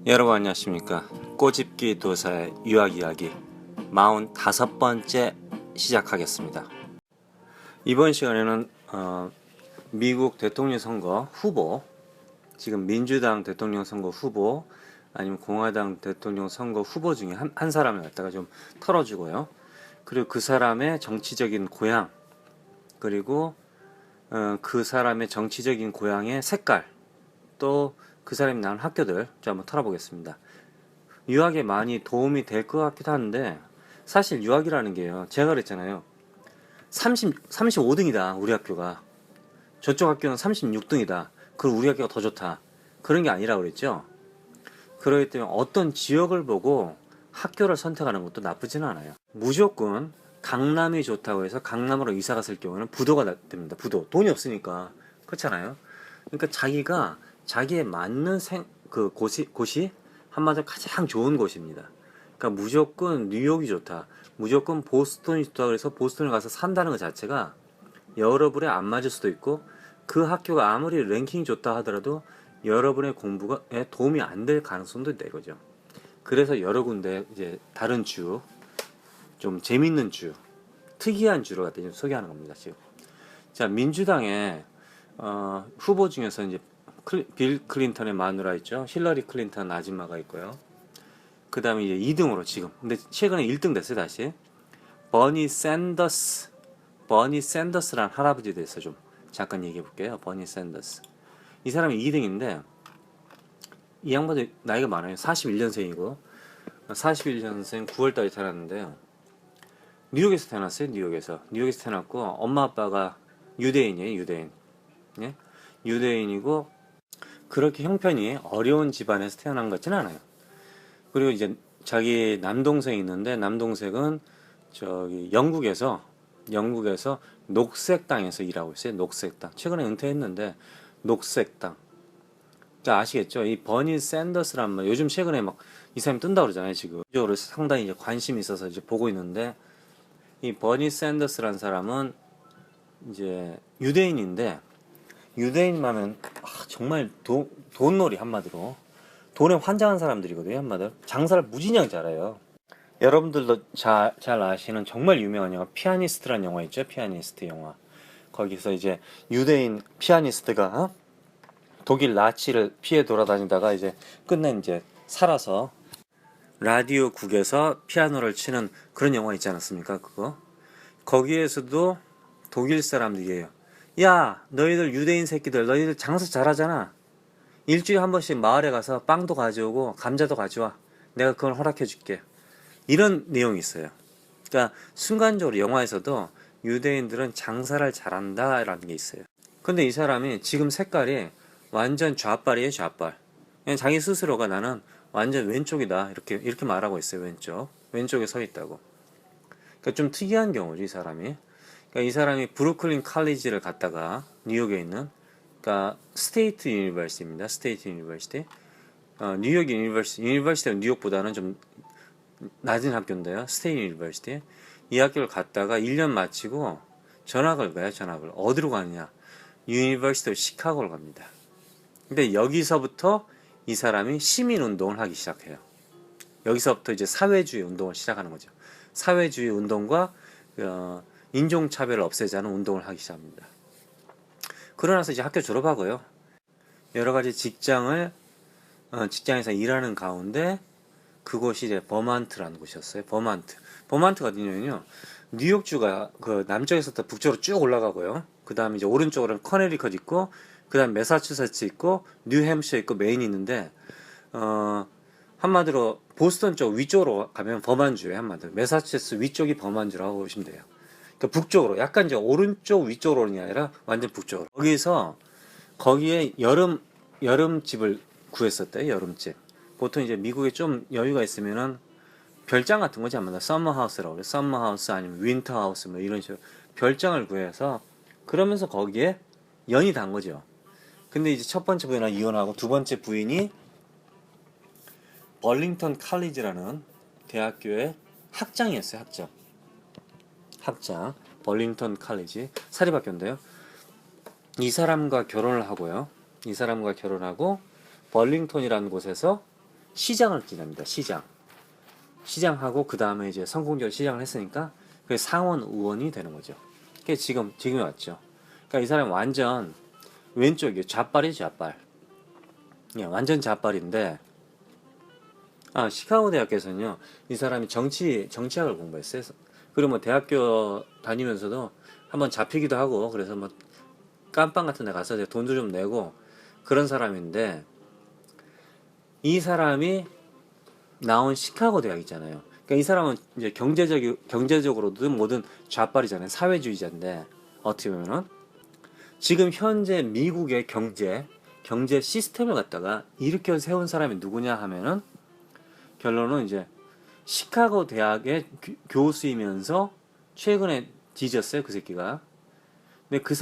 여러분 안녕하십니까. 꼬집기 도사의 유학이야기 45번째 시작하겠습니다. 이번 시간에는 미국 대통령 선거 후보, 지금 민주당 대통령 선거 후보 아니면 공화당 대통령 선거 후보 중에 한 사람을 갖다가 좀 털어주고요. 그리고 그 사람의 정치적인 고향, 그리고 그 사람의 정치적인 고향의 색깔, 또 그 사람이 나온 학교들 좀 한번 털어보겠습니다. 유학에 많이 도움이 될 것 같기도 한데, 사실 유학이라는 게요, 제가 그랬잖아요. 35등이다 우리 학교가, 저쪽 학교는 36등이다, 그리고 우리 학교가 더 좋다, 그런 게 아니라 그랬죠. 그렇기 때문에 어떤 지역을 보고 학교를 선택하는 것도 나쁘지는 않아요. 무조건 강남이 좋다고 해서 강남으로 이사 갔을 경우는 부도가 됩니다. 부도. 돈이 없으니까. 그렇잖아요. 그러니까 자기가 자기에 맞는 곳이 한마디로 가장 좋은 곳입니다. 그러니까 무조건 뉴욕이 좋다, 무조건 보스턴이 좋다 그래서 보스턴을 가서 산다는 것 자체가 여러분에 안 맞을 수도 있고, 그 학교가 아무리 랭킹이 좋다 하더라도 여러분의 공부에 도움이 안 될 가능성도 있다 이거죠. 그래서 여러 군데 이제 다른 주, 좀 재밌는 주, 특이한 주로 갖다 좀 소개하는 겁니다. 지금 자, 민주당의 후보 중에서 이제 빌 클린턴의 마누라 있죠. 힐러리 클린턴 아줌마가 있고요. 그 다음에 이제 2등으로 지금, 근데 최근에 1등 됐어요 다시. 버니 샌더스라는 할아버지에 대해서 좀 잠깐 얘기해 볼게요. 버니 샌더스. 이 사람이 2등인데, 이 양반도 나이가 많아요. 41년생이고 41년생 9월달에 태어났는데요. 뉴욕에서 태어났어요. 뉴욕에서 태어났고, 엄마 아빠가 유대인이에요. 유대인. 예? 유대인이고, 그렇게 형편이 어려운 집안에서 태어난 것 같지는 않아요. 그리고 이제 자기 남동생이 있는데, 남동생은 저기 영국에서 녹색당에서 일하고 있어요. 녹색당. 최근에 은퇴했는데, 녹색당. 자, 아시겠죠? 이 버니 샌더스란 말, 요즘 최근에 막 이 사람이 뜬다 그러잖아요. 지금 적으로 상당히 이제 관심이 있어서 이제 보고 있는데, 이 버니 샌더스란 사람은 이제 유대인인데, 유대인만 정말 돈놀이, 한마디로 돈에 환장한 사람들이거든요. 한마디로 장사를 무진장 잘해요. 여러분들도 잘 아시는 정말 유명한 영화 피아니스트라는 영화 있죠. 피아니스트 영화. 거기서 이제 유대인 피아니스트가 독일 나치를 피해 돌아다니다가 이제 끝내 이제 살아서 라디오국에서 피아노를 치는 그런 영화 있지 않았습니까? 그거 거기에서도 독일 사람들이에요. 야, 너희들 유대인 새끼들, 너희들 장사 잘하잖아. 일주일에 한 번씩 마을에 가서 빵도 가져오고 감자도 가져와. 내가 그걸 허락해 줄게. 이런 내용이 있어요. 그러니까 순간적으로 영화에서도 유대인들은 장사를 잘한다라는 게 있어요. 근데 이 사람이 지금 색깔이 완전 좌빨이에요. 좌빨. 그냥 자기 스스로가 나는 완전 왼쪽이다, 이렇게 말하고 있어요. 왼쪽에 서 있다고. 그러니까 좀 특이한 경우죠, 이 사람이. 그러니까 이 사람이 브루클린 칼리지를 갔다가, 뉴욕에 있는, 그러니까 스테이트 유니버시티입니다. 스테이트 유니버시티. 뉴욕 유니버시티가 뉴욕보다는 좀 낮은 학교인데요. 스테이트 유니버시티. 이 학교를 갔다가 1년 마치고 전학을 가요. 전학을. 어디로 가느냐? 유니버시티 오브 시카고를 갑니다. 근데 여기서부터 이 사람이 시민운동을 하기 시작해요. 여기서부터 이제 사회주의 운동을 시작하는 거죠. 사회주의 운동과 인종차별을 없애자는 운동을 하기 시작합니다. 그러나서 이제 학교 졸업하고요. 여러 가지 직장에서 일하는 가운데 그곳이 이제 버만트라는 곳이었어요. 버만트가 어디냐면요, 뉴욕주가 그 남쪽에서부터 북쪽으로 쭉 올라가고요. 그 다음에 이제 오른쪽으로는 커네리컷 있고, 그 다음에 매사추세츠 있고, 뉴햄셔 있고, 메인이 있는데, 한마디로 보스턴 쪽 위쪽으로 가면 버만주예요. 한마디로 매사추세츠 위쪽이 버만주라고 보시면 돼요. 그러니까 북쪽으로, 약간 이제 오른쪽 위쪽으로 오는 게 아니라 완전 북쪽으로. 거기에 여름집을 구했었대요. 여름집. 보통 이제 미국에 좀 여유가 있으면은 별장 같은 거지, 아마 서머하우스라고 그래. 서머하우스 아니면 윈터하우스 뭐 이런 식으로 별장을 구해서, 그러면서 거기에 연이 단 거죠. 근데 이제 첫 번째 부인이랑 이혼하고, 두 번째 부인이 벌링턴 칼리지라는 대학교의 학장이었어요. 학장. 벌링턴 칼리지 사립학교인데요. 이 사람과 결혼을 하고요. 벌링턴이라는 곳에서 시장을 지납니다. 시장하고 그 다음에 이제 성공적으로 시장을 했으니까 그 상원 의원이 되는 거죠. 그게 지금이 왔죠. 그러니까 이 사람이 완전 왼쪽이에요. 좌빨이죠, 좌빨. 예, 완전 좌빨인데, 시카고 대학교에서는요, 이 사람이 정치학을 공부했어요. 그리고 뭐 대학교 다니면서도 한번 잡히기도 하고, 그래서 뭐 깜빵 같은 데 가서 돈도 좀 내고 그런 사람인데, 이 사람이 나온 시카고 대학 있잖아요. 그러니까 이 사람은 이제 경제적으로도 뭐든 좌빨이잖아요. 사회주의자인데, 어떻게 보면은 지금 현재 미국의 경제 시스템을 갖다가 일으켜 세운 사람이 누구냐 하면은 결론은 이제 시카고 대학의 교수이면서 최근에 뒤졌어요, 그 새끼가. 근데 그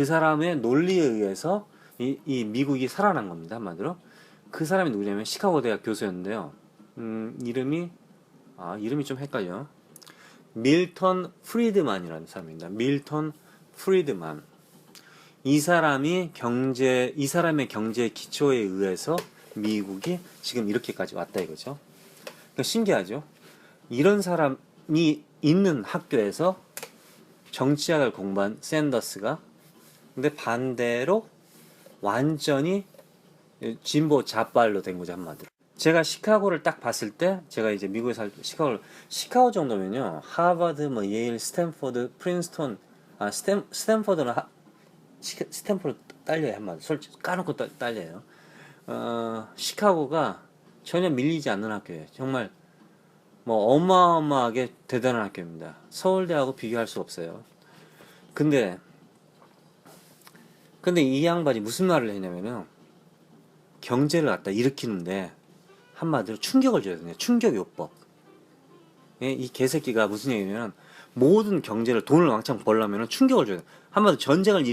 사람의 논리에 의해서 이 미국이 살아난 겁니다, 한마디로. 그 사람이 누구냐면 시카고 대학 교수였는데요. 이름이 좀 헷갈려. 밀턴 프리드만이라는 사람입니다. 밀턴 프리드만. 이 사람의 경제 기초에 의해서 미국이 지금 이렇게까지 왔다 이거죠. 그러니까 신기하죠. 이런 사람이 있는 학교에서 정치학을 공부한 샌더스가 근데 반대로 완전히 진보 좌빨로 된 거죠, 한마디로. 제가 시카고를 딱 봤을 때, 제가 이제 미국에 살 때 시카고 정도면요, 하버드, 뭐 예일, 스탠포드, 프린스턴, 스탠포드는 스탠포드 딸려요, 한마디로. 솔직히 까놓고 딸려요. 시카고가 전혀 밀리지 않는 학교예요. 정말 뭐 어마어마하게 대단한 학교입니다. 서울대하고 비교할 수 없어요. 근데 이 양반이 무슨 말을 했냐면은 경제를 갖다 일으키는데 한마디로 충격을 줘야 되네요. 충격요법. 예, 이 개새끼가 무슨 얘기냐면 모든 돈을 왕창 벌려면 충격을 줘야 돼. 한마디로 전쟁을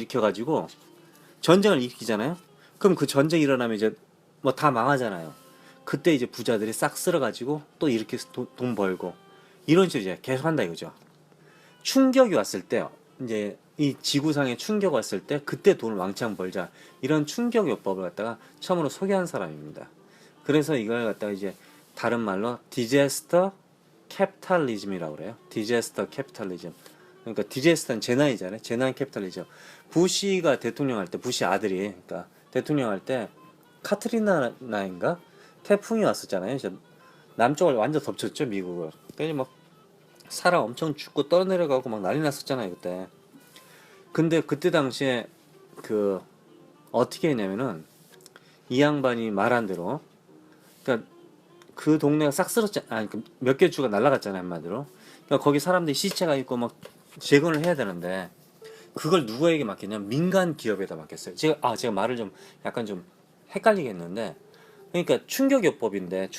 일으키잖아요. 그럼 그 전쟁이 일어나면 이제 뭐 다 망하잖아요. 그때 이제 부자들이 싹 쓸어가지고 또 이렇게 돈 벌고 이런 식으로 이제 계속 한다 이거죠. 충격이 왔을 때 이제 이 지구상에 충격 왔을 때 그때 돈을 왕창 벌자 이런 충격요법을 갖다가 처음으로 소개한 사람입니다. 그래서 이걸 갖다가 이제 다른 말로 디제스터 캐피탈리즘이라고 그래요. 디제스터 캐피탈리즘. 그러니까 디제스터는 재난이잖아요. 재난 캐피탈리즘. 부시가 대통령 할 때 부시 아들이 그러니까 대통령 할 때 카트리나인가 태풍이 왔었잖아요. 남쪽을 완전 덮쳤죠, 미국을. 그래서 막 사람 엄청 죽고 떠내려가고 막 난리 났었잖아요, 그때. 근데 그때 당시에 어떻게 했냐면은 이 양반이 말한 대로 그러니까 그 동네가 싹 쓸었잖아. 몇 개 주가 날아갔잖아요, 한마디로. 그러니까 거기 사람들이 시체가 있고 막 재건을 해야 되는데 그걸 누구에게 맡겼냐면 민간 기업에다 맡겼어요. 제가 말을 좀 약간 좀 헷갈리게 했는데 그러니까 충격요법인데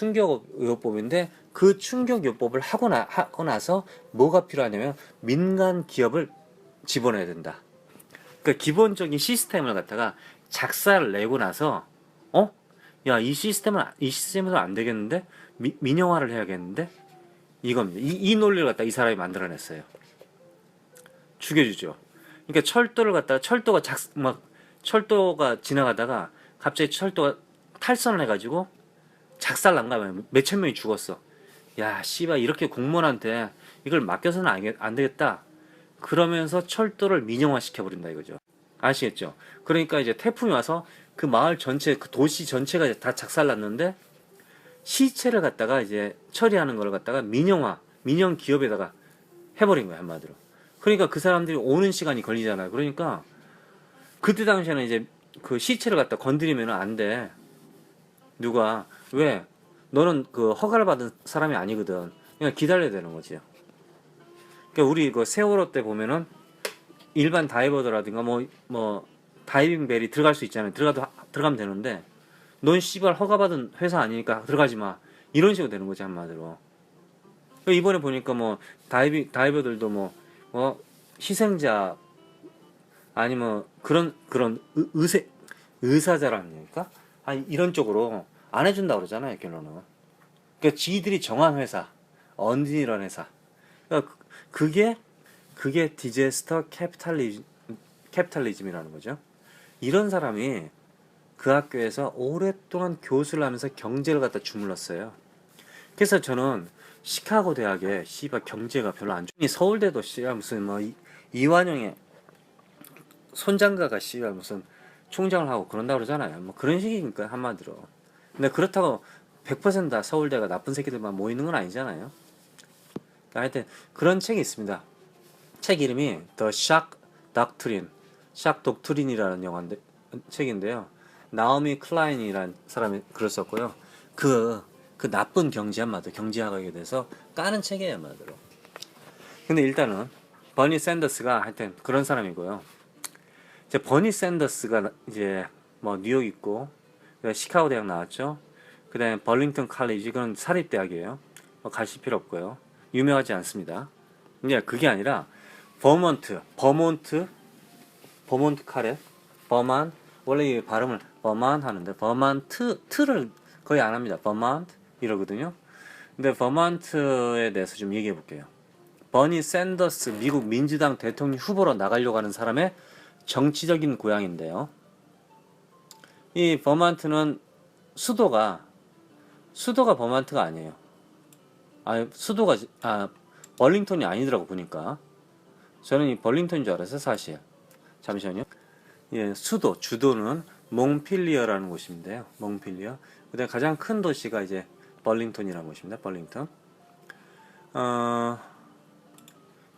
그 충격요법을 하고 나서 뭐가 필요하냐면 민간 기업을 집어넣어야 된다. 그러니까 기본적인 시스템을 갖다가 작사를 내고 나서 야, 이 시스템은 안 되겠는데 민영화를 해야겠는데 이겁니다. 이 논리를 갖다 이 사람이 만들어냈어요. 죽여주죠. 그러니까 철도가 지나가다가 갑자기 철도가 탈선을 해가지고 작살 난가면 몇천 명이 죽었어. 야, 씨발 이렇게 공무원한테 이걸 맡겨서는 안 되겠다. 그러면서 철도를 민영화 시켜버린다 이거죠. 아시겠죠? 그러니까 이제 태풍이 와서 그 마을 전체, 그 도시 전체가 다 작살났는데 시체를 갖다가 이제 처리하는 걸 갖다가 민영 기업에다가 해버린 거야, 한마디로. 그러니까 그 사람들이 오는 시간이 걸리잖아요. 그러니까 그때 당시에는 이제 그 시체를 갖다 건드리면 안 돼. 누가 왜? 너는 그 허가를 받은 사람이 아니거든. 그냥 기다려야 되는 거지. 그러니까 우리 그 세월호 때 보면은 일반 다이버더라든가 뭐 다이빙 벨이 들어갈 수 있잖아요. 들어가면 되는데 넌 씨발 허가받은 회사 아니니까 들어가지 마. 이런 식으로 되는 거지, 한마디로. 이번에 보니까 뭐 다이버들도 뭐 희생자 아니면 그런 의사자라니까 이런 쪽으로 안 해준다 그러잖아요, 결론은. 그러니까 지들이 정한 회사, 언니런 회사. 그러니까 그게 디제스터 캐피탈리즘이라는 거죠. 이런 사람이 그 학교에서 오랫동안 교수를 하면서 경제를 갖다 주물렀어요. 그래서 저는 시카고 대학에 씨발 경제가 별로 안 좋니 서울대도 씨발 무슨 뭐 이완용의 손장가가 씨발 무슨 총장을 하고 그런다 그러잖아요. 뭐 그런 식이니까 한마디로. 근데 그렇다고 100%다 서울대가 나쁜 새끼들만 모이는 건 아니잖아요. 하여튼 그런 책이 있습니다. 책 이름이 The Shock Doctrine, Shock Doctrine이라는 영화인데 책인데요. 나오미 클라인이라는 사람이 글을 썼고요. 그 나쁜 경제 한마디로 경제학에 대해서 까는 책이에요 한마디로. 근데 일단은 버니 샌더스가 하여튼 그런 사람이고요. 이제 버니 샌더스가 이제 뭐 뉴욕 있고 시카고 대학 나왔죠. 그다음에 벌링턴 칼리지 그런 사립 대학이에요. 뭐 가실 필요 없고요. 유명하지 않습니다. 이제 그게 아니라 버몬트 카레 버만 원래 이 발음을 버만 하는데 버만트를 거의 안 합니다. 버만트 이러거든요. 근데 버만트에 대해서 좀 얘기해 볼게요. 버니 샌더스 미국 민주당 대통령 후보로 나가려고 하는 사람의 정치적인 고향인데요. 이 버만트는 수도가 버만트가 아니에요. 수도가 벌링턴이 아니더라고 보니까. 저는 이 벌링턴인 줄 알았어요 사실. 잠시만요. 예, 주도는 몽필리어라는 곳인데요. 몽필리어. 그다음 가장 큰 도시가 이제 벌링턴이라는 곳입니다. 벌링턴.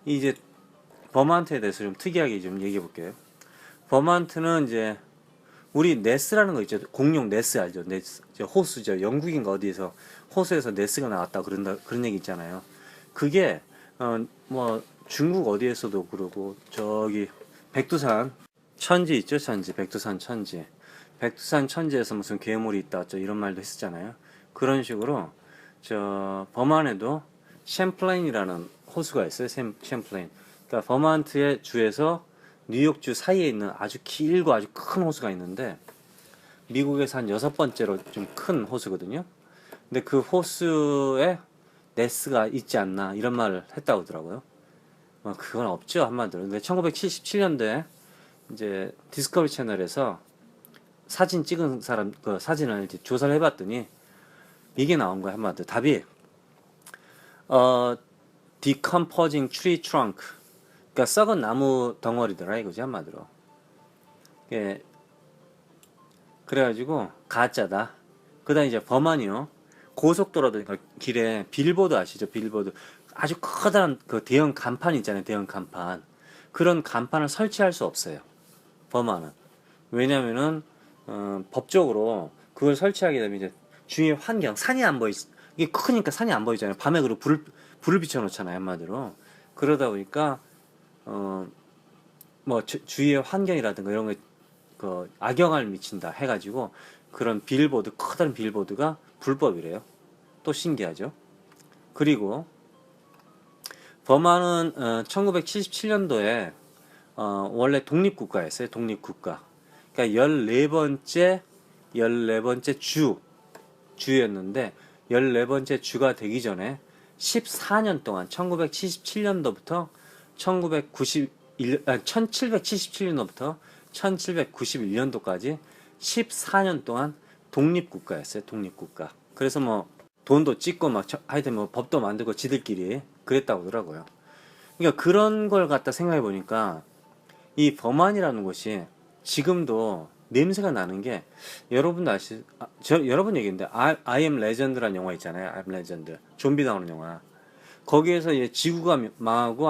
이제 버만트에 대해서 좀 특이하게 좀 얘기해 볼게요. 버만트는 이제 우리 네스라는 거 있죠. 공룡 네스 알죠? 네스. 호수죠. 영국인가 어디에서 호수에서 네스가 나왔다 그런 얘기 있잖아요. 그게 뭐 중국 어디에서도 그러고 저기 백두산 천지 있죠. 백두산 천지에서 무슨 괴물이 있다 이런 말도 했었잖아요. 그런 식으로 저 버만에도 챔플레인이라는 호수가 있어요. 챔플레인. 그러니까 버만트의 주에서 뉴욕주 사이에 있는 아주 길고 아주 큰 호수가 있는데 미국에서 한 6번째로 좀 큰 호수거든요. 근데 그 호수에 네스가 있지 않나 이런 말을 했다고 하더라고요. 그건 없죠 한마디로. 근데 1977년도에 이제 디스커버리 채널에서 사진 찍은 사람 그 사진을 이제 조사를 해봤더니 이게 나온 거야 한마디로. 답이 decomposing tree trunk, 그러니까 썩은 나무 덩어리더라 이거지 한마디로. 예, 그래가지고 가짜다. 그다음 이제 버만이요. 고속도로든가 길에 빌보드 아시죠? 빌보드 아주 커다란 그 대형 간판 있잖아요. 대형 간판. 그런 간판을 설치할 수 없어요. 버만은. 왜냐면은 법적으로 그걸 설치하게 되면 이제 주위의 환경, 산이 안 보이. 이게 크니까 산이 안 보이잖아요. 밤에 그리고 불을 비춰놓잖아요. 한마디로. 그러다 보니까 뭐 주위의 환경이라든가 이런 거 그 악영향을 미친다 해가지고 그런 커다란 빌보드가 불법이래요. 또 신기하죠. 그리고 버마는 1977년도에 원래 독립국가였어요. 독립국가. 그러니까 14번째 주였는데 14번째 주가 되기 전에 14년 동안 1977년도부터 1777년도부터 1791년도까지 14년 동안 독립국가였어요. 독립국가. 그래서 뭐 돈도 찍고 막 하여튼 뭐 법도 만들고 지들끼리 그랬다고 하더라고요. 그러니까 그런 걸 갖다 생각해 보니까 이 버만이라는 곳이 지금도 냄새가 나는 게 여러분도 여러분 얘기인데 I am Legend라는 영화 있잖아요. I am Legend. 좀비 나오는 영화. 거기에서 이제 지구가 망하고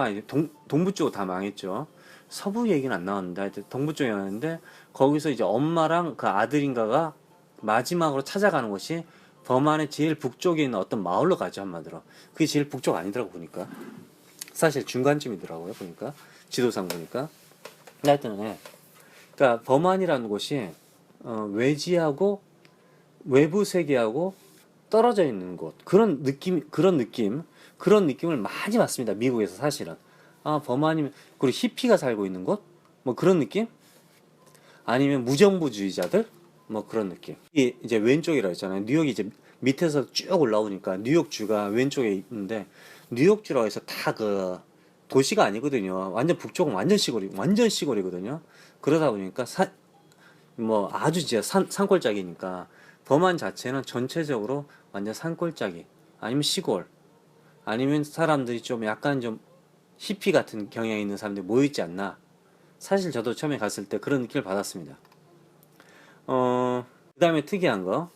동부 쪽은 다 망했죠. 서부 얘기는 안 나왔는데 하여튼 동부 쪽이었는데 거기서 이제 엄마랑 그 아들인가가 마지막으로 찾아가는 곳이 버만의 제일 북쪽에 있는 어떤 마을로 가죠 한마디로. 그게 제일 북쪽 아니더라고 보니까. 사실 중간쯤이더라고요 보니까. 지도상 보니까. 하여튼 네. 그러니까 버만이라는 곳이 외지하고 외부 세계하고 떨어져 있는 곳. 그런 느낌을 많이 받습니다. 미국에서 사실은. 버만이면 그리고 히피가 살고 있는 곳? 뭐 그런 느낌? 아니면 무정부주의자들? 뭐 그런 느낌. 이 이제 왼쪽이라 했잖아요. 뉴욕이 이제 밑에서 쭉 올라오니까 뉴욕주가 왼쪽에 있는데 뉴욕주라고 해서 다 그 도시가 아니거든요. 완전 북쪽은 완전 시골이거든요. 그러다 보니까 뭐 아주 진짜 산골짜기니까 범안 자체는 전체적으로 완전 산골짜기 아니면 시골 아니면 사람들이 좀 약간 좀 히피 같은 경향이 있는 사람들이 모여있지 않나. 사실 저도 처음에 갔을 때 그런 느낌을 받았습니다. 그 다음에 특이한 거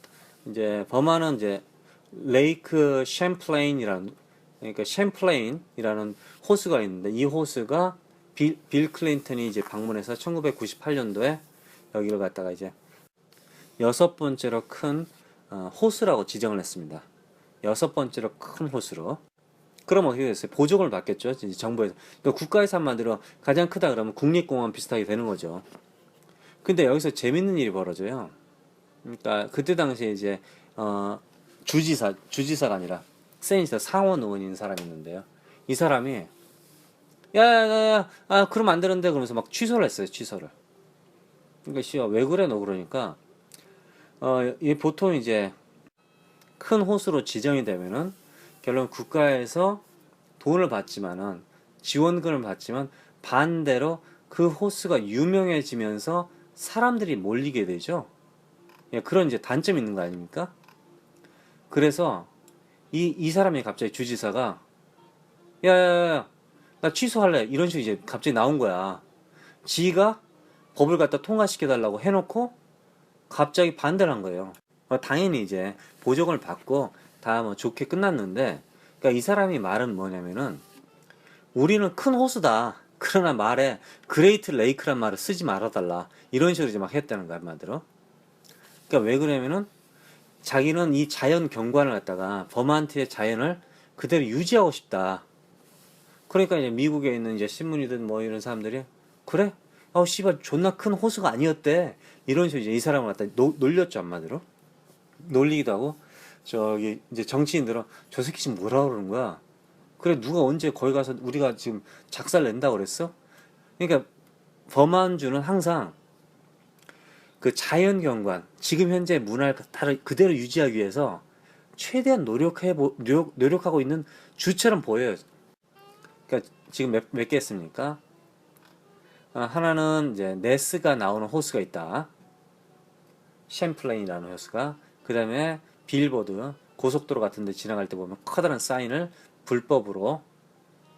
이제 버마는 이제 레이크 챔플레인이라는, 그러니까 챔플레인이라는 호수가 있는데 이 호수가 빌 클린턴이 이제 방문해서 1998년도에 여기를 갖다가 이제 여섯 번째로 큰 호수라고 지정을 했습니다. 여섯 번째로 큰 호수로. 그럼 어떻게 됐어요? 보조금을 받겠죠, 이제 정부에서. 그러니까 국가에서 한마디로 가장 크다 그러면 국립공원 비슷하게 되는 거죠. 근데 여기서 재밌는 일이 벌어져요. 그러니까 그때 당시에 이제 주지사가 아니라 세니터 상원 의원인 사람이 있는데요. 이 사람이 야야야야, 그럼 안 되는데 그러면서 막 취소를 했어요. 취소를. 그러니까 씨야 왜 그래 너 그러니까 이 보통 이제 큰 호수로 지정이 되면은 결론 국가에서 돈을 받지만은 지원금을 받지만 반대로 그 호수가 유명해지면서 사람들이 몰리게 되죠. 예, 그런 이제 단점이 있는 거 아닙니까? 그래서 이 사람이 갑자기 주지사가 야야야 나 취소할래 이런 식으로 이제 갑자기 나온 거야. 지가 법을 갖다 통과시켜 달라고 해놓고 갑자기 반대를 한 거예요. 당연히 이제 보조금을 받고 다 뭐 좋게 끝났는데, 그러니까 이 사람이 말은 뭐냐면은 우리는 큰 호수다. 그러나 말에 그레이트 레이크란 말을 쓰지 말아달라. 이런 식으로 이제 막 했다는 거야, 한마디로. 그러니까 왜 그러냐면은 자기는 이 자연 경관을 갖다가 버만트의 자연을 그대로 유지하고 싶다. 그러니까 이제 미국에 있는 이제 신문이든 뭐 이런 사람들이 그래? 씨발 존나 큰 호수가 아니었대. 이런 식으로 이제 이 사람을 갖다 놀렸죠, 한마디로. 놀리기도 하고 저기 이제 정치인들은 저 새끼 지금 뭐라 그러는 거야? 그래 누가 언제 거기 가서 우리가 지금 작살 낸다고 그랬어? 그러니까 버만주는 항상 그 자연 경관, 지금 현재 문화를 그대로 유지하기 위해서 최대한 노력하고 있는 주처럼 보여요. 그러니까 지금 몇 개 했습니까? 하나는 이제 네스가 나오는 호수가 있다. 챔플레인이라는 호수가. 그 다음에 빌보드, 고속도로 같은 데 지나갈 때 보면 커다란 사인을 불법으로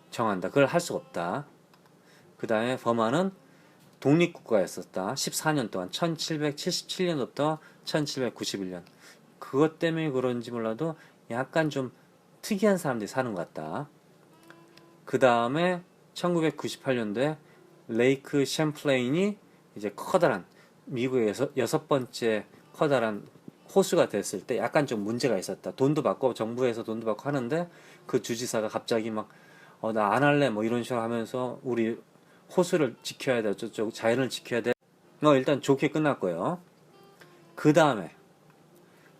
정한다. 그걸 할 수가 없다. 그 다음에 버마는 독립국가였었다. 14년 동안 1777년부터 1791년. 그것 때문에 그런지 몰라도 약간 좀 특이한 사람들이 사는 것 같다. 그 다음에 1998년도에 레이크 챔플레인이 이제 커다란 미국의 여섯 번째 커다란 호수가 됐을 때 약간 좀 문제가 있었다. 돈도 받고 정부에서 돈도 받고 하는데 그 주지사가 갑자기 막 나 안 할래 뭐 이런 식으로 하면서 우리 호수를 지켜야 돼. 저쪽 자연을 지켜야 돼. 일단 좋게 끝났고요. 그 다음에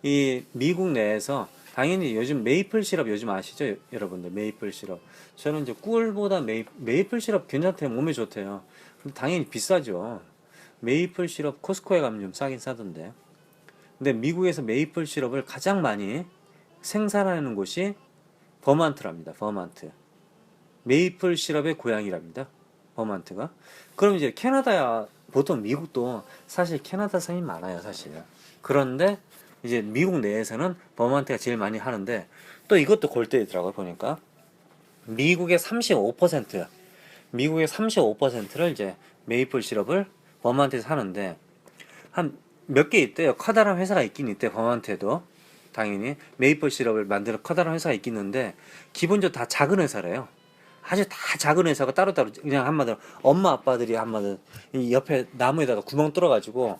이 미국 내에서 당연히 요즘 메이플 시럽 요즘 아시죠? 여러분들 메이플 시럽. 저는 이제 꿀보다 메이플 시럽 괜찮대요. 몸에 좋대요. 근데 당연히 비싸죠. 메이플 시럽 코스코에 가면 좀 싸긴 싸던데. 근데 미국에서 메이플 시럽을 가장 많이 생산하는 곳이 버만트랍니다. 버만트. 메이플 시럽의 고향이랍니다. 버만트가. 그럼 이제 캐나다야, 보통 미국도 사실 캐나다 산이 많아요, 사실. 그런데 이제 미국 내에서는 버만트가 제일 많이 하는데 또 이것도 골때리더라고요, 보니까. 미국의 35%, 미국의 35%를 이제 메이플 시럽을 버만트에서 하는데 한 몇 개 있대요. 커다란 회사가 있긴 있대, 버만트에도. 당연히 메이플 시럽을 만드는 커다란 회사가 있긴 있는데 기본적으로 다 작은 회사래요. 아주 다 작은 회사가 따로따로 그냥 한마디로 엄마 아빠들이 한마디로 이 옆에 나무에다가 구멍 뚫어가지고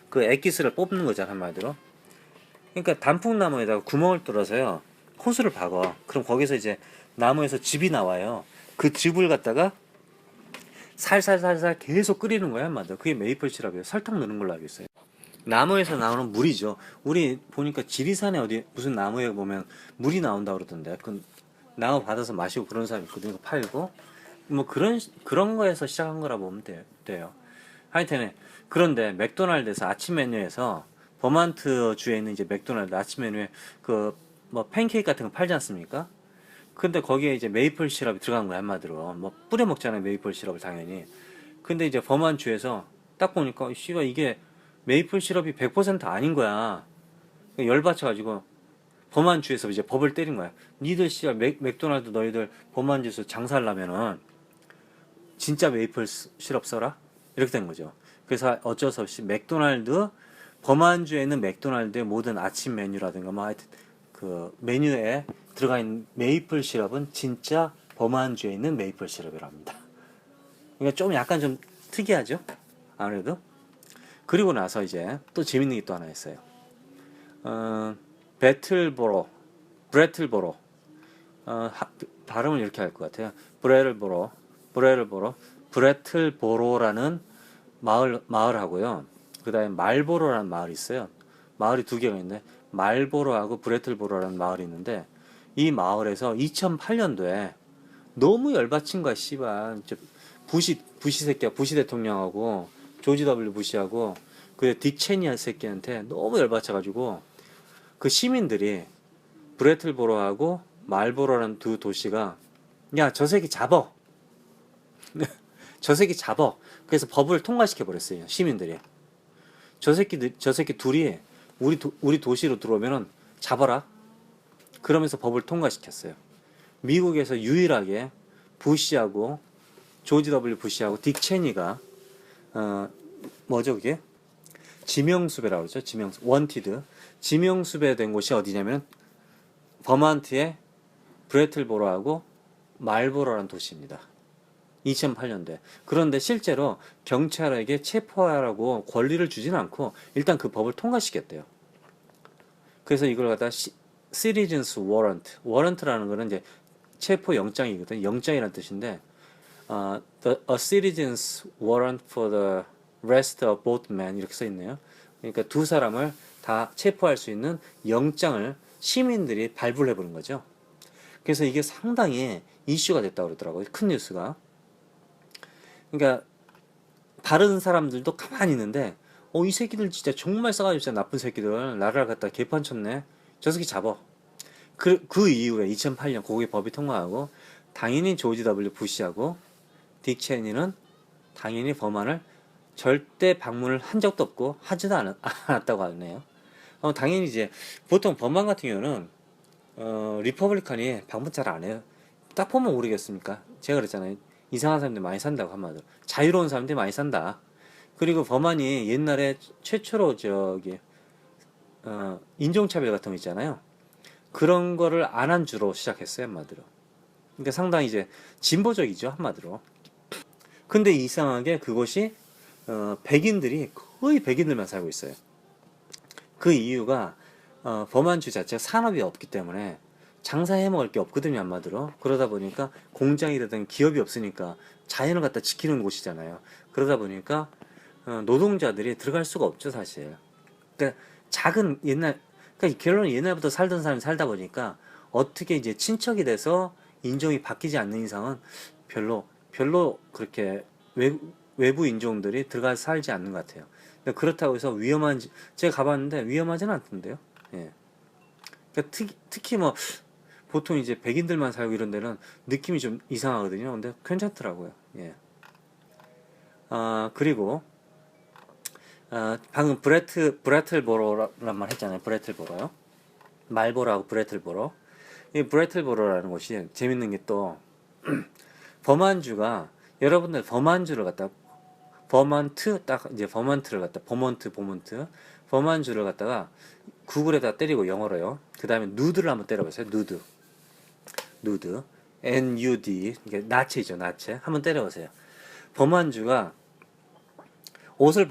그 액기스를 뽑는 거잖아, 한마디로. 그러니까 단풍나무에다가 구멍을 뚫어서요 호수를 박어. 그럼 거기서 이제 나무에서 즙이 나와요. 그 즙을 갖다가 살살살살 계속 끓이는 거야, 한마디로. 그게 메이플 시럽이에요. 설탕 넣는 걸로 알고 있어요. 나무에서 나오는 물이죠. 우리 보니까 지리산에 어디 무슨 나무에 보면 물이 나온다 그러던데. 그 나무 받아서 마시고 그런 사람이 있거든요. 팔고 뭐 그런 거에서 시작한 거라 보면 돼요. 하여튼 그런데 맥도날드에서 아침 메뉴에서 버만트 주에 있는 이제 맥도날드 아침 메뉴에 그 뭐 팬케이크 같은 거 팔지 않습니까? 근데 거기에 이제 메이플 시럽이 들어간 거야, 한마디로. 뭐 뿌려 먹잖아요, 메이플 시럽을 당연히. 근데 이제 버만주에서 딱 보니까 씨발 이게 메이플 시럽이 100% 아닌 거야. 열받쳐가지고 범안주에서 이제 법을 때린 거야. 니들 씨발 맥도날드 너희들 범안주에서 장사하려면은 진짜 메이플 시럽 써라? 이렇게 된 거죠. 그래서 어쩔 수 없이 맥도날드 범안주에 있는 맥도날드의 모든 아침 메뉴라든가 뭐 하여튼 그 메뉴에 들어가 있는 메이플 시럽은 진짜 범안주에 있는 메이플 시럽이랍니다. 그러니까 좀 약간 좀 특이하죠? 아무래도. 그리고 나서 이제 또 재밌는 게 또 하나 있어요. 배틀보로, 브래틀보로, 발음을 이렇게 할 것 같아요. 브래틀보로라는 마을하고요. 그 다음에 말보로라는 마을이 있어요. 마을이 두 개가 있는데, 말보로하고 브래틀보로라는 마을이 있는데, 이 마을에서 2008년도에 너무 열받친 거야, 씨발. 부시 새끼야, 부시 대통령하고, 조지 W 부시하고, 그 딕 체니 새끼한테 너무 열받쳐가지고, 그 시민들이 브래틀보로하고 말보로라는 두 도시가 야, 저 새끼 잡어. 저 새끼 잡어. 그래서 법을 통과시켜 버렸어요. 시민들이. 저 새끼 둘이 우리 도시로 들어오면은 잡아라. 그러면서 법을 통과시켰어요. 미국에서 유일하게 부시하고 조지 W 부시하고 딕 체니가 뭐죠 그게? 지명수배라고 그러죠. 지명수 원티드. 지명수배된 곳이 어디냐면 버만트의 브래틀보로하고 말보로라는 도시입니다. 2008년도에. 그런데 실제로 경찰에게 체포하라고 권리를 주지는 않고 일단 그 법을 통과시켰대요. 그래서 이걸 갖다 시리즌스 워런트. 워런트라는 거는 이제 체포 영장이거든요. 영장이라는 뜻인데 a citizen's warrant for the arrest of both men 이렇게 써 있네요. 그러니까 두 사람을 다 체포할 수 있는 영장을 시민들이 발부를 해보는 거죠. 그래서 이게 상당히 이슈가 됐다고 그러더라고요. 큰 뉴스가. 그러니까 다른 사람들도 가만히 있는데 이 새끼들 진짜 정말 싸가지고 진짜 나쁜 새끼들 나라를 갖다 개판 쳤네. 저 새끼 잡아. 그 이후에 2008년 거기 법이 통과하고 당연히 조지 W 부시하고 딕 체니는 당연히 범안을 절대 방문을 한 적도 없고 하지도 않았다고 하네요. 당연히 이제 보통 범안 같은 경우는 리퍼블리칸이 방문 잘 안 해요. 딱 보면 모르겠습니까? 제가 그랬잖아요. 이상한 사람들 많이 산다고 한마디로. 자유로운 사람들이 많이 산다. 그리고 범안이 옛날에 최초로 인종차별 같은 거 있잖아요. 그런 거를 안 한 주로 시작했어요, 한마디로. 그러니까 상당히 이제 진보적이죠, 한마디로. 근데 이상하게 그곳이 백인들이 거의 백인들만 살고 있어요. 그 이유가 범안주 자체가 산업이 없기 때문에 장사해 먹을 게 없거든요, 한마디로. 그러다 보니까 공장이라든 기업이 없으니까 자연을 갖다 지키는 곳이잖아요. 그러다 보니까 노동자들이 들어갈 수가 없죠, 사실. 그러니까 그러니까 결론은 옛날부터 살던 사람이 살다 보니까 어떻게 이제 친척이 돼서 인종이 바뀌지 않는 이상은 별로 그렇게 외부 인종들이 들어가서 살지 않는 것 같아요. 그렇다고 해서 제가 가봤는데 위험하지는 않던데요. 예. 그러니까 특히 뭐 보통 이제 백인들만 살고 이런 데는 느낌이 좀 이상하거든요. 근데 괜찮더라고요. 예. 그리고 방금 브래틀보로란 말 했잖아요. 브래틀보로요. 말보로하고 브래틀보로. 이 브래틀보로라는 곳이 재밌는 게 또 버만주가 여러분들 버만주를 갖다 버먼트를 갖다 버만주를 갖다가 구글에다 때리고 영어로요. 그 다음에 누드를 한번 때려보세요. 누드 NUD 이게 나체죠. 나체 한번 때려보세요. 버만주가 옷을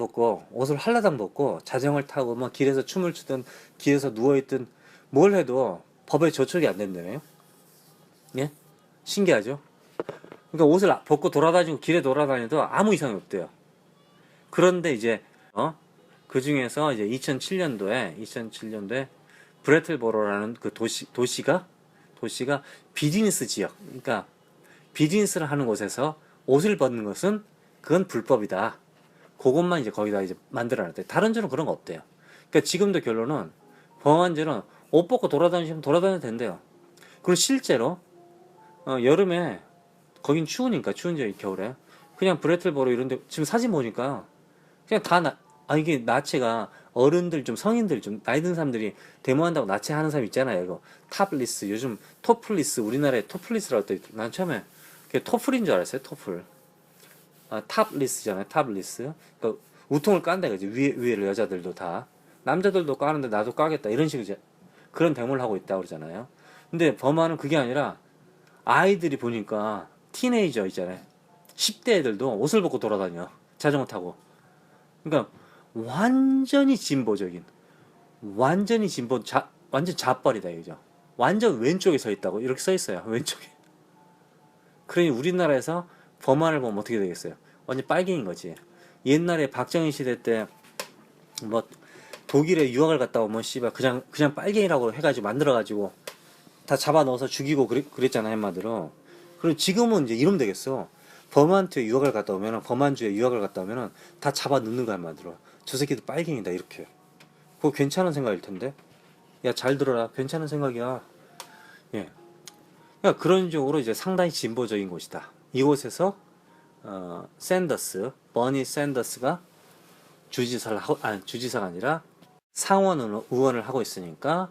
한라당 벗고 자전거를 타고 막 길에서 춤을 추든 길에서 누워있든 뭘 해도 법에 저촉이 안 된다며요. 예? 신기하죠? 그러니까 옷을 벗고 돌아다니고 길에 돌아다녀도 아무 이상이 없대요. 그런데 이제 그 중에서 이제 2007년도에 브래틀보로라는 그 도시가 비즈니스 지역, 그러니까 비즈니스를 하는 곳에서 옷을 벗는 것은 그건 불법이다. 그것만 이제 거기다 이제 만들어놨대. 다른 주는 그런 거 없대요. 그러니까 지금도 결론은 범안주는 옷 벗고 돌아다니시면 돌아다녀도 된대요. 그리고 실제로 여름에 거긴 추우니까 추운 지역 겨울에 그냥 브래틀보로 이런데 지금 사진 보니까 그냥 다 이게 나체가 어른들 좀 성인들 좀 나이 든 사람들이 데모한다고 나체 하는 사람 있잖아요. 이거 탑리스 요즘 토플리스 우리나라에 토플리스라고 또 난 처음에 그게 토플인 줄 알았어요. 토플. 탑리스잖아요. 탑리스. 그러니까 우통을 깐다 이거지. 위에를 여자들도 다 남자들도 까는데 나도 까겠다 이런 식으로 그런 데모를 하고 있다 그러잖아요. 근데 버마는 그게 아니라 아이들이 보니까 티네이저 있잖아요. 10대 애들도 옷을 벗고 돌아다녀. 자전거 타고. 그러니까 완전히 진보적인 완전히 진보 완전 좌빨이다 이거죠. 완전 왼쪽에 서 있다고 이렇게 써 있어요. 왼쪽에. 그러니 우리나라에서 범안을 보면 어떻게 되겠어요? 완전 빨갱인 거지. 옛날에 박정희 시대 때 뭐 독일에 유학을 갔다 오면 씨발 그냥 빨갱이라고 해가지고 만들어가지고 다 잡아 넣어서 죽이고 그랬잖아 한마디로. 그리고 지금은 이제 이러면 되겠어. 범한트에 유학을 갔다 오면은 범한주에 유학을 갔다 오면은 다 잡아 넣는 거야 한마디로. 저 새끼도 빨갱이다 이렇게. 그거 괜찮은 생각일 텐데. 야 잘 들어라. 괜찮은 생각이야. 예. 그러니까 그런 쪽으로 이제 상당히 진보적인 곳이다. 이곳에서 버니 샌더스가 주지사가 아니라 상원 의원을 하고 있으니까.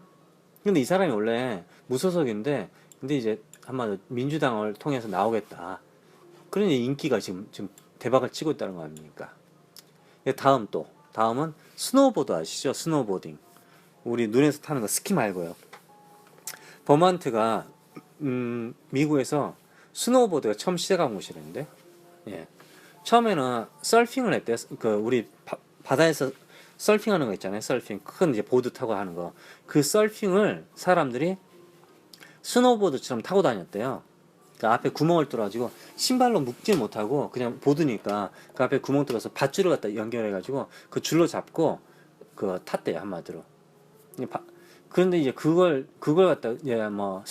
근데 이 사람이 원래 무소속인데, 근데 이제 한마디로 민주당을 통해서 나오겠다. 그러니 인기가 지금 대박을 치고 있다는 거 아닙니까? 다음은 스노우보드 아시죠? 스노우보딩. 우리 눈에서 타는 거 스키 말고요. 버먼트가 미국에서 스노우보드가 처음 시작한 곳이랬는데, 예. 처음에는 서핑을 했대. 우리 바다에서 서핑하는 거 있잖아요. 서핑 큰 이제 보드 타고 하는 거. 그 서핑을 사람들이 스노우보드처럼 타고 다녔대요. 그 앞에 구멍을 뚫어가지고 신발로 묶지 못하고 그냥 보드니까 그 앞에 구멍 뚫어서 밧줄을 갖다 연결해가지고 그 줄로 잡고 그 탔대요 한마디로. 그런데 이제 그걸 갖다 뭐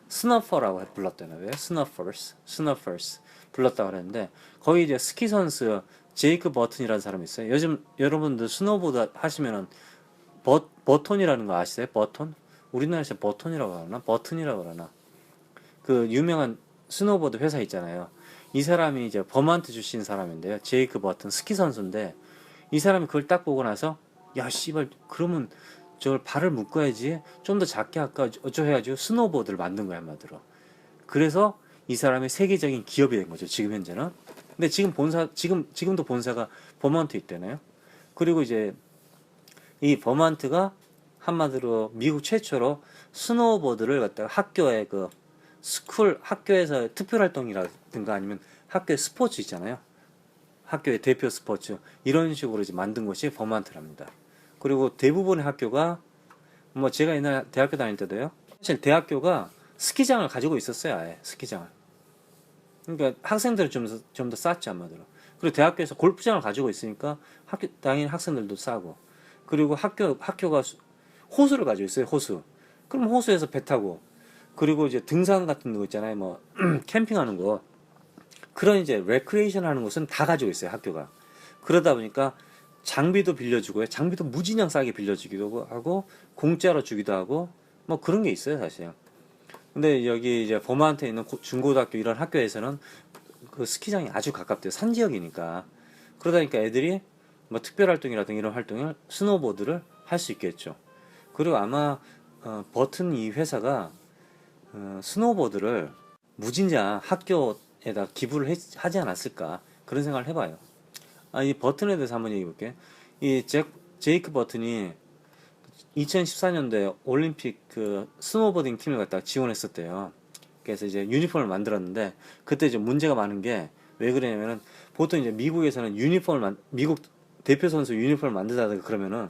스너퍼라고 불렀대요. 왜? 스너퍼스 불렀다고 그랬는데 거기 이제 스키 선수 제이크 버튼이라는 사람이 있어요. 요즘 여러분들 스노보드 하시면은 버톤이라는 거 아시세요? 버톤? 우리나라에서 버톤이라고 하나? 버튼이라고 그러나? 그 유명한 스노보드 회사 있잖아요. 이 사람이 이제 버먼트 출신 사람인데요. 제이크 버튼 스키 선수인데 이 사람이 그걸 딱 보고 나서 야 씨발 그러면 저걸 발을 묶어야지 좀 더 작게 할까 어쩌 해가지고 스노보드를 만든 거야 한마디로. 그래서 이 사람이 세계적인 기업이 된 거죠 지금 현재는. 근데 지금도 본사가 버먼트 있대네요. 그리고 이제 이 버먼트가 한마디로 미국 최초로 스노보드를 갖다가 학교에 학교에서 특별활동이라든가 아니면 학교의 스포츠 있잖아요. 학교의 대표 스포츠 이런 식으로 이제 만든 곳이 버먼트랍니다. 그리고 대부분의 학교가 뭐 제가 옛날 대학교 다닐 때도요. 사실 대학교가 스키장을 가지고 있었어요. 아예 스키장을. 그러니까 학생들은 좀 더 쌌죠 한마디로. 그리고 대학교에서 골프장을 가지고 있으니까 당연히 학생들도 싸고. 그리고 학교가 호수를 가지고 있어요. 호수. 그럼 호수에서 배 타고. 그리고 이제 등산 같은 거 있잖아요. 뭐 캠핑하는 거. 그런 이제 레크레이션 하는 것은 다 가지고 있어요. 학교가. 그러다 보니까 장비도 빌려주고요. 장비도 무진장 싸게 빌려주기도 하고 공짜로 주기도 하고 뭐 그런 게 있어요 사실. 근데 여기 이제 버먼트에 있는 중고등학교 이런 학교에서는 그 스키장이 아주 가깝대요. 산 지역이니까. 그러다 보니까 애들이 뭐 특별활동이라든가 이런 활동을 스노보드를 할 수 있겠죠. 그리고 아마 버튼 이 회사가 스노보드를 무진장 학교에다 기부를 하지 않았을까 그런 생각을 해봐요. 이 버튼에 대해서 한번 얘기해 볼게요. 이 제이크 버튼이 2014년도에 올림픽 스노보딩 팀을 갖다가 지원했었대요. 그래서 이제 유니폼을 만들었는데 그때 좀 문제가 많은 게 왜 그러냐면은 보통 이제 미국에서는 미국 대표 선수 유니폼을 만들다가 그러면은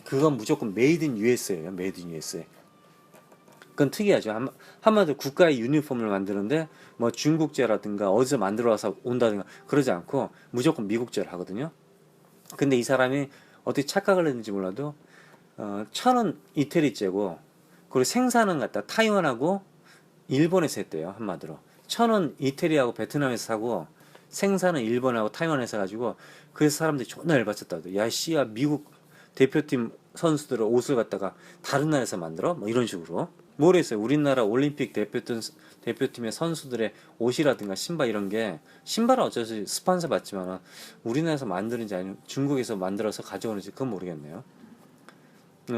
그건 무조건 메이드 인 USA예요. 메이드 인 USA. 그건 특이하죠. 한마디로 국가의 유니폼을 만드는데 뭐 중국제라든가 어디서 만들어 와서 온다든가 그러지 않고 무조건 미국제를 하거든요. 근데 이 사람이 어떻게 착각을 했는지 몰라도 천은 이태리제고 그리고 생산은 갖다 타이완하고 일본에서 했대요. 한마디로 천은 이태리하고 베트남에서 사고 생산은 일본하고 타이완에서 가지고 그래서 사람들이 존나 열받쳤다고. 야 씨야 미국 대표팀 선수들의 옷을 갖다가 다른 나라에서 만들어? 뭐 이런 식으로. 뭘 했어요? 우리나라 올림픽 대표팀의 선수들의 옷이라든가 신발 이런 게, 신발은 어쩌지 스폰서 받지만 우리나라에서 만드는지 아니면 중국에서 만들어서 가져오는지 그건 모르겠네요.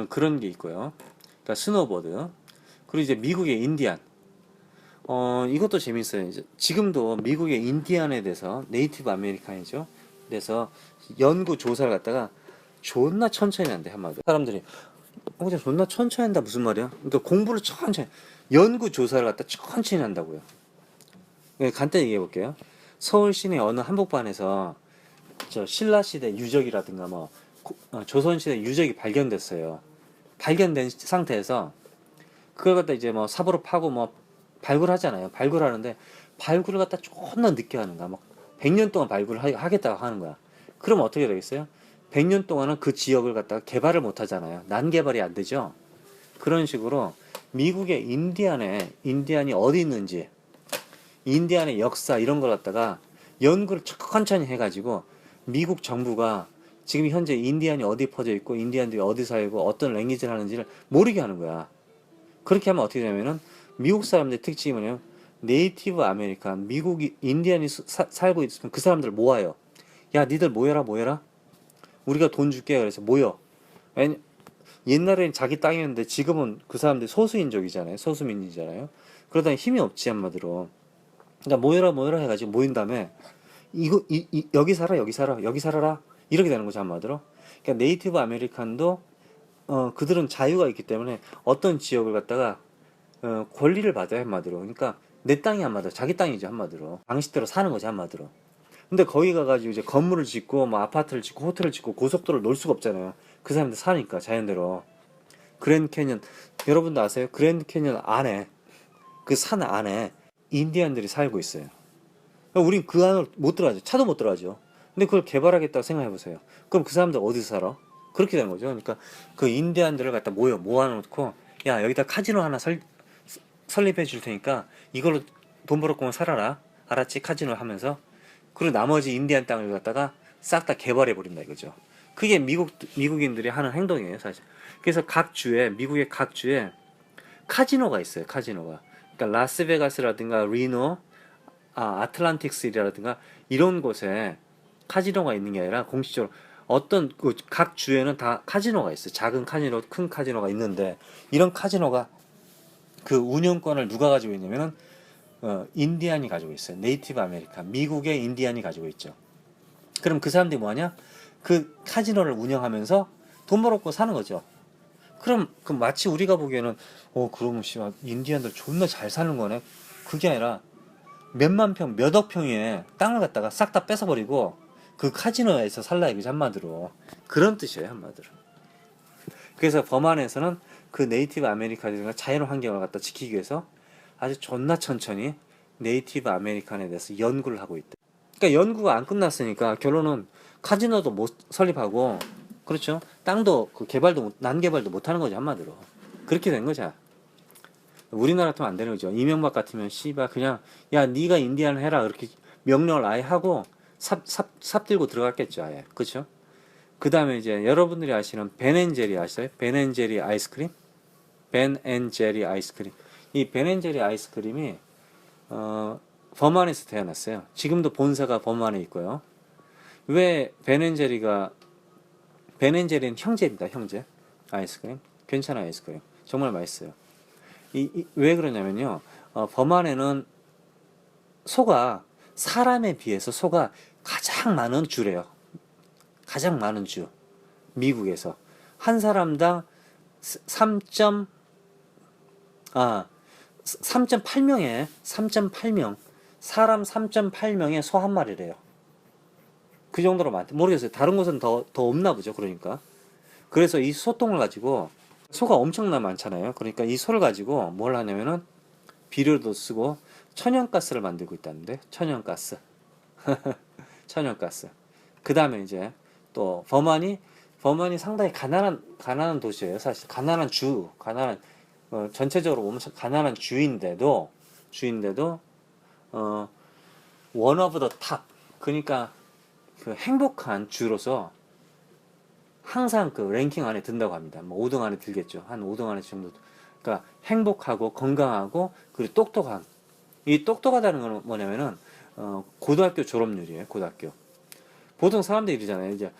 그런 게 있고요. 그러니까 스노보드. 그리고 이제 미국의 인디안. 이것도 재밌어요. 이제 지금도 미국의 인디안에 대해서, 네이티브 아메리칸이죠. 그래서 연구 조사를 갖다가 존나 천천히 한대, 한마디로. 사람들이 그냥 존나 천천히 한다 무슨 말이야? 그러니까 공부를 천천히, 연구 조사를 갖다 천천히 한다고요. 간단히 얘기해 볼게요. 서울 시내 어느 한복판에서 저 신라 시대 유적이라든가 뭐 조선 시대 유적이 발견됐어요. 발견된 상태에서 그걸 갖다 이제 뭐 삽으로 파고 뭐 발굴하잖아요. 발굴하는데 발굴을 갖다 존나 늦게 하는 거야. 막 100년 동안 발굴을 하겠다고 하는 거야. 그럼 어떻게 되겠어요? 100년 동안은 그 지역을 갖다가 개발을 못 하잖아요. 난개발이 안 되죠. 그런 식으로 미국의 인디안이 어디 있는지, 인디안의 역사 이런 걸 갖다가 연구를 천천히 해가지고 미국 정부가 지금 현재 인디안이 어디 퍼져 있고 인디안들이 어디 살고 어떤 랭귀지를 하는지를 모르게 하는 거야. 그렇게 하면 어떻게 되냐면은 미국 사람들의 특징이 뭐냐면 네이티브 아메리칸, 미국 인디안이 살고 있으면 그 사람들 모아요. 야, 니들 모여라. 우리가 돈 줄게. 그래서 모여. 옛날에는 자기 땅이었는데 지금은 그 사람들이 소수인족이잖아요. 소수민이잖아요. 그러다 힘이 없지, 한마디로. 그러니까 모여라 해가지고 모인 다음에 여기 살아, 여기 살아라. 이렇게 되는 거죠, 한마디로. 그러니까 네이티브 아메리칸도 그들은 자유가 있기 때문에 어떤 지역을 갖다가 권리를 받아요, 한마디로. 그러니까 내 땅이 한마디로, 자기 땅이죠, 한마디로. 방식대로 사는 거지, 한마디로. 근데 거기 가가지고 이제 건물을 짓고 뭐 아파트를 짓고 호텔을 짓고 고속도로를 놓을 수가 없잖아요. 그 사람들 사니까 자연대로. 그랜드 캐년, 여러분도 아세요? 그랜드 캐년 안에, 그 산 안에 인디안들이 살고 있어요. 우린 그 안으로 못 들어가죠. 차도 못 들어가죠. 근데 그걸 개발하겠다고 생각해 보세요. 그럼 그 사람들 어디서 살아? 그렇게 되는 거죠. 그러니까 그 인디안들을 갖다 모아놓고, 야, 여기다 카지노 하나 설립해 줄 테니까 이걸로 돈 벌었구만 살아라. 알았지? 카지노 하면서. 그리고 나머지 인디안 땅을 갖다가 싹 다 개발해 버린다 이거죠. 그게 미국인들이 하는 행동이에요, 사실. 그래서 미국의 각 주에 카지노가 있어요, 카지노가. 그러니까 라스베가스라든가 리노, 아틀란틱스라든가 이런 곳에 카지노가 있는 게 아니라 공식적으로 어떤 각 주에는 다 카지노가 있어요. 작은 카지노, 큰 카지노가 있는데, 이런 카지노가 그 운영권을 누가 가지고 있냐면은 인디안이 가지고 있어요. 네이티브 아메리칸, 미국의 인디안이 가지고 있죠. 그럼 그 사람들이 뭐하냐? 그 카지노를 운영하면서 돈 벌었고 사는 거죠. 그럼 그 마치 우리가 보기에는 그러면 씨발 인디안들 존나 잘 사는 거네. 그게 아니라 몇만 평, 몇억 평의 땅을 갖다가 싹 다 뺏어버리고 그 카지노에서 살라 이거지, 한마디로. 그런 뜻이에요, 한마디로. 그래서 범안에서는 그 네이티브 아메리칸들과 자연 환경을 갖다 지키기 위해서 아주 존나 천천히 네이티브 아메리칸에 대해서 연구를 하고 있다. 그러니까 연구가 안 끝났으니까 결론은 카지노도 못 설립하고, 그렇죠? 땅도 그 난개발도 못 하는 거죠, 한마디로. 그렇게 된 거죠. 우리나라 같으면 안 되는 거죠. 이명박 같으면 씨발 그냥 야, 네가 인디안 해라 이렇게 명령을 아예 하고 삽 들고 들어갔겠죠, 아예. 그렇죠? 그 다음에 이제 여러분들이 아시는 벤앤제리 아시어요? 벤앤제리 아이스크림? 벤앤제리 아이스크림. 이 벤앤제리 아이스크림이 버만에서 태어났어요. 지금도 본사가 버만에 있고요. 왜 벤앤제리는 형제입니다, 형제. 아이스크림. 괜찮아, 아이스크림. 정말 맛있어요. 왜 그러냐면요. 버만에는 사람에 비해서 소가 가장 많은 주래요. 가장 많은 주. 미국에서. 한 사람당 3.8명, 사람 3.8명에 소 한 마리래요. 그 정도로 많대. 모르겠어요. 다른 곳은 더 없나 보죠. 그러니까. 그래서 이 소똥을 가지고, 소가 엄청나 많잖아요. 그러니까 이 소를 가지고 뭘 하냐면은 비료도 쓰고 천연가스를 만들고 있다는데, 천연가스. 천연가스. 그 다음에 이제 또 버만이 상당히 가난한 도시예요. 사실 전체적으로 보면 가난한 주인데도 원 오브 더 탑, 그러니까 그 행복한 주로서 항상 그 랭킹 안에 든다고 합니다. 뭐 5등 안에 들겠죠. 한 5등 안에 정도 그러니까 행복하고 건강하고 그리고 똑똑한. 이 똑똑하다는 건 뭐냐면은 고등학교 졸업률이에요. 고등학교. 보통 사람들이 이러잖아요. 이제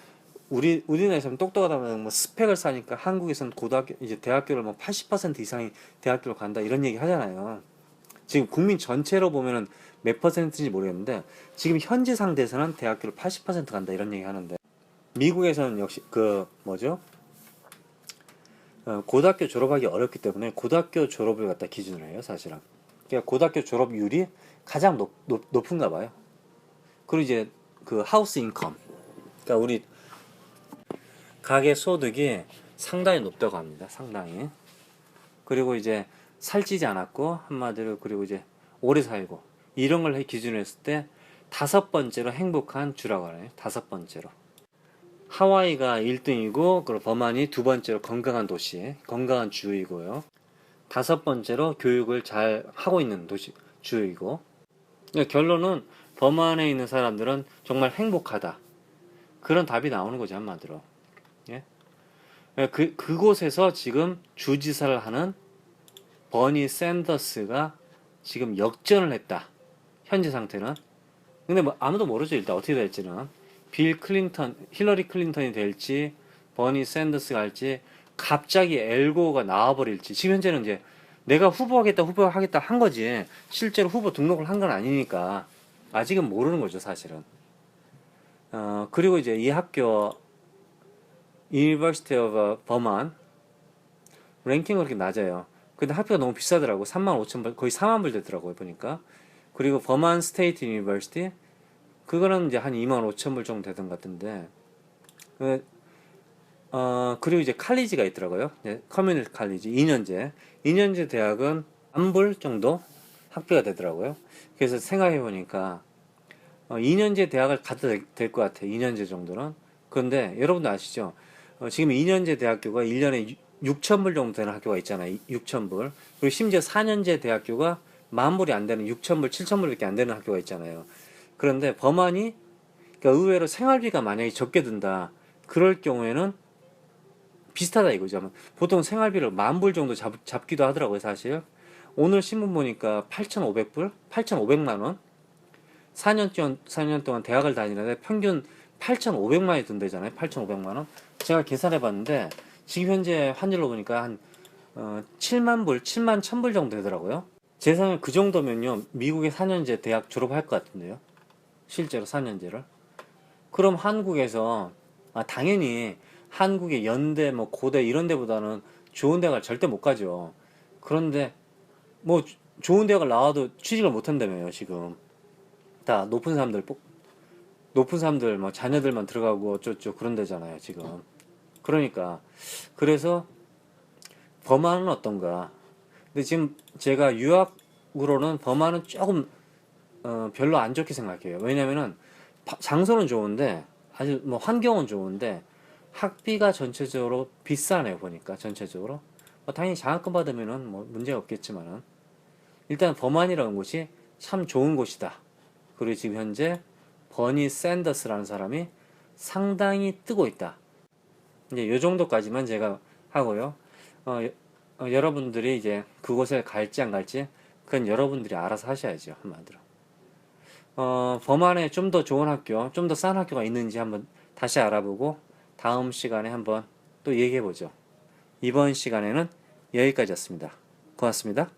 우리나라에서는 똑똑하다면 뭐 스펙을 쌓으니까 한국에서는 고등학교 이제 대학교를 뭐 80% 이상이 대학교를 간다 이런 얘기 하잖아요. 지금 국민 전체로 보면은 몇 퍼센트인지 모르겠는데 지금 현재 상태에서는 대학교를 80% 간다 이런 얘기 하는데 미국에서는 역시 그 뭐죠? 고등학교 졸업하기 어렵기 때문에 고등학교 졸업을 갖다 기준으로 해요, 사실은. 그러니까 고등학교 졸업률이 가장 높은가 봐요. 그리고 이제 그 하우스 인컴. 그러니까 우리 가계 소득이 상당히 높다고 합니다. 상당히. 그리고 이제 살찌지 않았고 한마디로 그리고 이제 오래 살고 이런 걸 기준으로 했을 때 다섯 번째로 행복한 주라고 하네요. 다섯 번째로. 하와이가 1등이고 그리고 버만이 두 번째로 건강한 도시, 건강한 주이고요. 다섯 번째로 교육을 잘 하고 있는 도시, 주이고. 그러니까 결론은 버만에 있는 사람들은 정말 행복하다. 그런 답이 나오는 거죠, 한마디로. 예? 그곳에서 지금 주지사를 하는 버니 샌더스가 지금 역전을 했다. 현재 상태는. 근데 뭐 아무도 모르죠. 일단 어떻게 될지는. 빌 클린턴, 힐러리 클린턴이 될지, 버니 샌더스가 할지, 갑자기 엘고가 나와버릴지. 지금 현재는 이제 내가 후보하겠다 한 거지. 실제로 후보 등록을 한 건 아니니까. 아직은 모르는 거죠, 사실은. 그리고 이제 이 학교, University of Vermont, 랭킹은 그렇게 낮아요. 근데 학비가 너무 비싸더라고. 35,000불, 거의 4만 불 되더라고요, 보니까. 그리고 버만 스테이트 유니버시티, 그거는 이제 한 25,000불 정도 되던 것 같은데, 그리고 이제 칼리지가 있더라고요. 네, 커뮤니티 칼리지, 2년제. 2년제 대학은 만 불 정도 학비가 되더라고요. 그래서 생각해보니까, 2년제 대학을 가도 될 것 같아요. 2년제 정도는. 그런데 여러분도 아시죠? 지금 2년제 대학교가 1년에 6,000불 정도 되는 학교가 있잖아요. 6,000불. 그리고 심지어 4년제 대학교가 10,000불이 안 되는 6,000불, 7,000불밖에 안 되는 학교가 있잖아요. 그런데 버만이 그러니까 의외로 생활비가 만약에 적게 든다. 그럴 경우에는 비슷하다 이거죠. 보통 생활비를 10,000불 정도 잡기도 하더라고요, 사실. 오늘 신문 보니까 8,500불? 8,500만 원? 4년 동안 대학을 다니는데 평균 8,500만 원이 든대잖아요. 8,500만 원. 제가 계산해 봤는데 지금 현재 환율로 보니까 한 7만 불, 7만 1,000불 정도 되더라고요. 제 생각에 그 정도면요. 미국의 4년제 대학 졸업할 것 같은데요. 실제로 4년제를. 그럼 한국에서 당연히 한국의 연대, 뭐 고대 이런 데보다는 좋은 대학을 절대 못 가죠. 그런데 뭐 좋은 대학을 나와도 취직을 못 한다며요, 지금. 다 높은 사람들 뭐 자녀들만 들어가고 어쩌고 그런 데잖아요, 지금. 그러니까 그래서 버마는 어떤가? 근데 지금 제가 유학으로는 버마는 조금 별로 안 좋게 생각해요. 왜냐면은 장소는 좋은데 아주 뭐 환경은 좋은데 학비가 전체적으로 비싸네요. 보니까 전체적으로 당연히 장학금 받으면은 뭐 문제가 없겠지만은 일단 버만이라는 곳이 참 좋은 곳이다. 그리고 지금 현재 버니 샌더스라는 사람이 상당히 뜨고 있다. 이제 요 정도까지만 제가 하고요. 여러분들이 이제 그곳에 갈지 안 갈지 그건 여러분들이 알아서 하셔야죠. 한마디로. 범안에 좀 더 좋은 학교, 좀 더 싼 학교가 있는지 한번 다시 알아보고 다음 시간에 한번 또 얘기해 보죠. 이번 시간에는 여기까지였습니다. 고맙습니다.